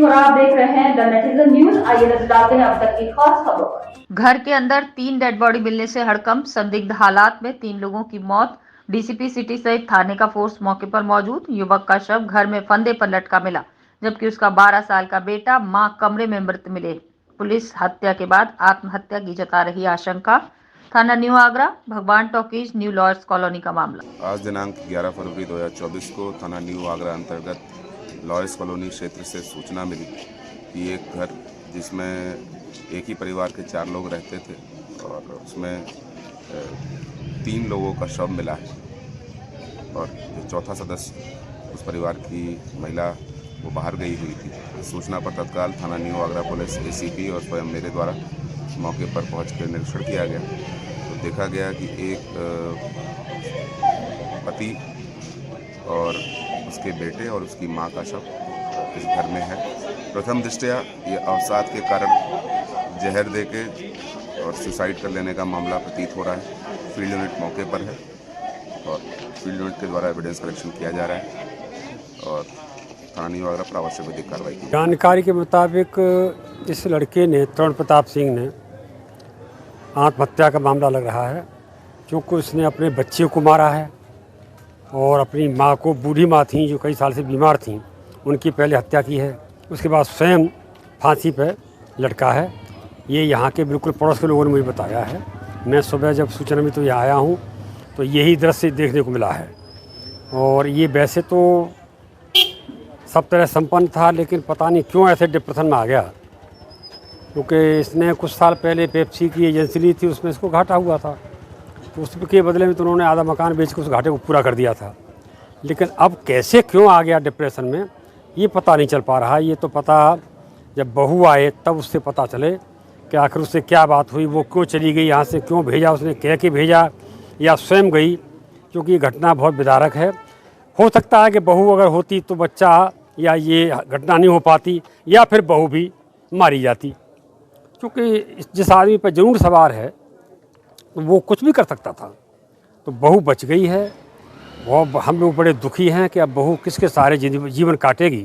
और आप देख रहे हैं द नेटिजन न्यूज। आइए नजर डालते हैं अब तक की खास खबरों पर। घर के अंदर 3 डेड बॉडी मिलने से हड़कंप, संदिग्ध हालात में 3 लोगों की मौत। डीसीपी सिटी सहित थाने का फोर्स मौके पर मौजूद। युवक का शव घर में फंदे पर लटका मिला, जबकि उसका 12 साल का बेटा मां कमरे में मृत मिले। पुलिस हत्या के बाद आत्महत्या की जता रही आशंका। थाना न्यू आगरा, भगवान टॉकीज, न्यू लॉयर्स कॉलोनी का मामला। आज दिनांक 11 फरवरी 2024 को थाना न्यू आगरा अंतर्गत लॉयर्स कॉलोनी क्षेत्र से सूचना मिली कि एक घर जिसमें एक ही परिवार के 4 लोग रहते थे और उसमें 3 लोगों का शव मिला है और जो चौथा सदस्य उस परिवार की महिला वो बाहर गई हुई थी। सूचना पर तत्काल थाना न्यू आगरा पुलिस, एसीपी और स्वयं मेरे द्वारा मौके पर पहुंचकर निरीक्षण किया गया तो देखा गया कि एक पति और उसके बेटे और उसकी मां का शव इस घर में है। प्रथम दृष्टया ये अवसाद के कारण जहर देके और सुसाइड कर लेने का मामला प्रतीत हो रहा है। फील्ड यूनिट मौके पर है और फील्ड यूनिट के द्वारा एविडेंस कलेक्शन किया जा रहा है और थाना न्यू आगरा पर आवश्यक विधिक कार्रवाई की। जानकारी के मुताबिक इस लड़के ने, तरुण प्रताप सिंह ने, आत्महत्या का मामला लग रहा है, क्योंकि उसने अपने बच्चे को मारा है और अपनी माँ को, बूढ़ी माँ थी जो कई साल से बीमार थी, उनकी पहले हत्या की है। उसके बाद स्वयं फांसी पर लटका है। ये यहाँ के बिल्कुल पड़ोस के लोगों ने मुझे बताया है। मैं सुबह जब सूचना में तो यहाँ आया हूँ तो यही दृश्य देखने को मिला है। और ये वैसे तो सब तरह संपन्न था, लेकिन पता नहीं क्यों ऐसे डिप्रेशन में आ गया, क्योंकि इसने कुछ साल पहले पेप्सी की एजेंसी ली थी, उसमें इसको घाटा हुआ था, तो उसके बदले में तो उन्होंने आधा मकान बेच के उस घाटे को पूरा कर दिया था। लेकिन अब कैसे क्यों आ गया डिप्रेशन में, ये पता नहीं चल पा रहा। ये तो पता जब बहू आए तब उससे पता चले कि आखिर उससे क्या बात हुई, वो क्यों चली गई, यहाँ से क्यों भेजा, उसने कह के भेजा या स्वयं गई, क्योंकि ये घटना बहुत विदारक है। हो सकता है कि बहू अगर होती तो बच्चा या ये घटना नहीं हो पाती, या फिर बहू भी मारी जाती, क्योंकि जिस आदमी पर जरूर सवार है वो कुछ भी कर सकता था। तो बहू बच गई है। वो हम लोग बड़े दुखी हैं कि अब बहू किसके सहारे जीवन काटेगी,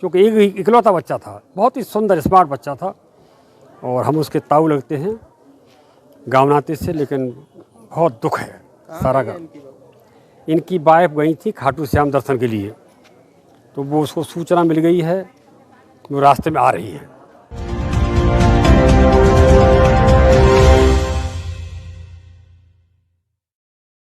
क्योंकि एक इकलौता बच्चा था, बहुत ही सुंदर स्मार्ट बच्चा था और हम उसके ताऊ लगते हैं गाँव नाते से। लेकिन बहुत दुख है सारा का। इनकी वाइफ गई थी खाटू श्याम दर्शन के लिए, तो वो उसको सूचना मिल गई है, वो रास्ते में आ रही है।